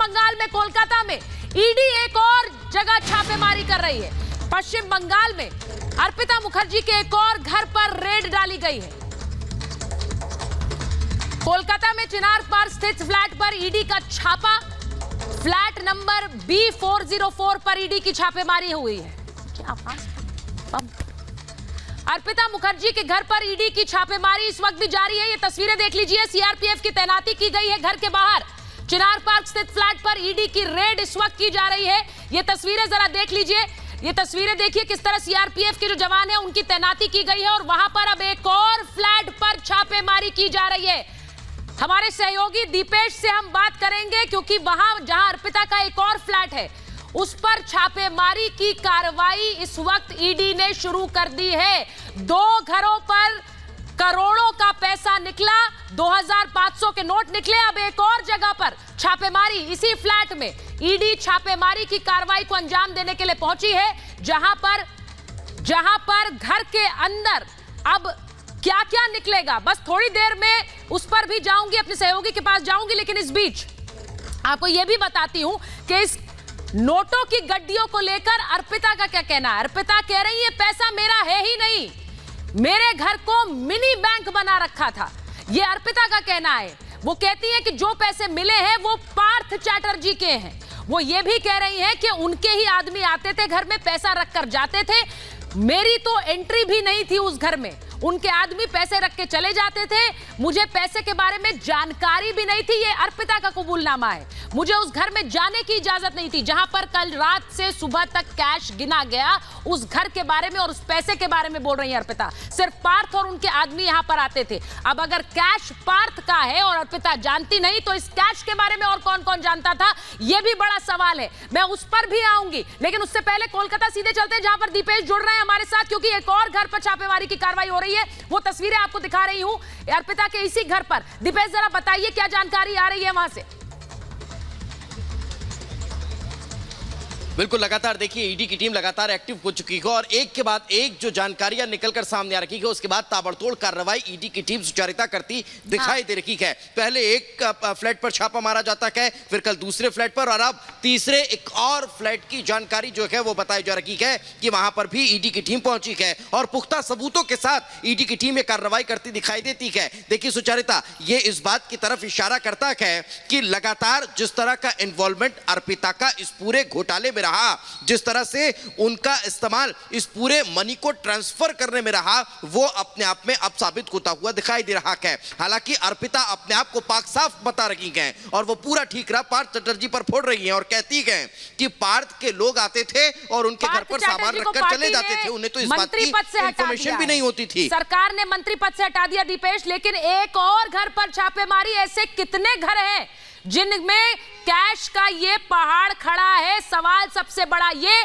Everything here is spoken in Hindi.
बंगाल में कोलकाता में ईडी एक और जगह छापेमारी कर रही है। पश्चिम बंगाल में अर्पिता मुखर्जी के एक और घर पर रेड डाली गई है। कोलकाता में चिनार पार्क स्थित फ्लैट पर ईडी का छापा। फ्लैट नंबर B404 पर ईडी की छापेमारी हुई है। अर्पिता मुखर्जी के घर पर ईडी की छापेमारी इस वक्त भी जारी है। ये तस्वीरें देख लीजिए। सीआरपीएफ की तैनाती की गई है घर के बाहर। चिनार पार्क स्थित फ्लैट पर ईडी की रेड इस वक्त की जा रही है। ये तस्वीरें जरा देख लीजिए। ये तस्वीरें देखिए किस तरह सीआरपीएफ के जो जवान हैं उनकी तैनाती की गई है और वहां पर अब एक और फ्लैट पर छापेमारी की जा रही है। हमारे सहयोगी दीपेश से हम बात करेंगे क्योंकि वहां जहां अर्पिता का एक और फ्लैट है उस पर छापेमारी की कार्रवाई इस वक्त ईडी ने शुरू कर दी है। 2 घरों पर करोड़ों का पैसा निकला, 2500 के नोट निकले। अब एक और जगह पर छापेमारी, इसी फ्लैट में ईडी छापेमारी की कार्रवाई को अंजाम देने के लिए पहुंची है, जहां पर घर के अंदर अब क्या क्या निकलेगा बस थोड़ी देर में उस पर भी जाऊंगी, अपने सहयोगी के पास जाऊंगी। लेकिन इस बीच आपको यह भी बताती हूं कि इस नोटों की गड्डियों को लेकर अर्पिता का क्या कहना है। अर्पिता कह रही है पैसा मेरा है ही नहीं, मेरे घर को मिनी बैंक बना रखा था, यह अर्पिता का कहना है। वो कहती है कि जो पैसे मिले हैं वो पार्थ चैटर्जी के हैं। वो ये भी कह रही है कि उनके ही आदमी आते थे घर में, पैसा रखकर जाते थे, मेरी तो एंट्री भी नहीं थी उस घर में, उनके आदमी पैसे रख के चले जाते थे, मुझे पैसे के बारे में जानकारी भी नहीं थी। ये अर्पिता का कबूलनामा है। मुझे उस घर में जाने की इजाजत नहीं थी जहां पर कल रात से सुबह तक कैश गिना गया। उस घर के बारे में और उस पैसे के बारे में बोल रही है अर्पिता। सिर्फ पार्थ और उनके आदमी यहां पर आते थे। अब अगर कैश पार्थ का है और अर्पिता जानती नहीं तो इस कैश के बारे में और कौन कौन जानता था, यह भी बड़ा सवाल है। मैं उस पर भी आऊंगी, लेकिन उससे पहले कोलकाता सीधे चलते हैं जहां पर दीपेश जुड़ रहे हैं हमारे साथ, क्योंकि एक और घर पर छापेमारी की कार्रवाई हो रही है। वो तस्वीरें आपको दिखा रही हूं अर्पिता के इसी घर पर। दीपेश जरा बताइए क्या जानकारी आ रही है वहां से। बिल्कुल, लगातार देखिए ईडी की टीम लगातार एक्टिव हो चुकी है और एक के बाद एक जो जानकारियां निकलकर सामने आ रही है उसके बाद ताबड़तोड़ कार्रवाई ईडी की टीम सुचारिता करती दिखाई दे रही है। पहले एक फ्लैट पर छापा मारा जाता है, फिर कल दूसरे फ्लैट पर और अब तीसरे एक और फ्लैट की जानकारी जो है वो बताई जा रही है कि वहां पर भी ईडी की टीम पहुंची है और पुख्ता सबूतों के साथ ईडी की टीम कार्रवाई करती दिखाई देती है। देखिए सुचारिता, ये इस बात की तरफ इशारा करता है कि लगातार जिस तरह का इन्वॉल्वमेंट अर्पिता का इस पूरे घोटाले में, जिस तरह से उनका इस्तेमाल इस पूरे मनी को ट्रांसफर करने में रहा, वो अपने आप में अब साबित होता हुआ दिखाई दे रहा है। हालांकि अर्पिता अपने आप को पाक साफ बता रही है और वो पूरा ठीकरा पार्थ चटर्जी पर फोड़ रही है और कहती है कि पार्थ के लोग आते थे और उनके घर पर सामान रखकर चले जाते थे, उन्हें तो इस बात की इंफॉर्मेशन भी नहीं होती थी। सरकार ने मंत्री पद से हटा दिया दीपेश, लेकिन एक और घर पर छापेमारी। ऐसे कितने घर हैं जिनमें कैश का ये पहाड़ खड़ा है? सवाल सबसे बड़ा ये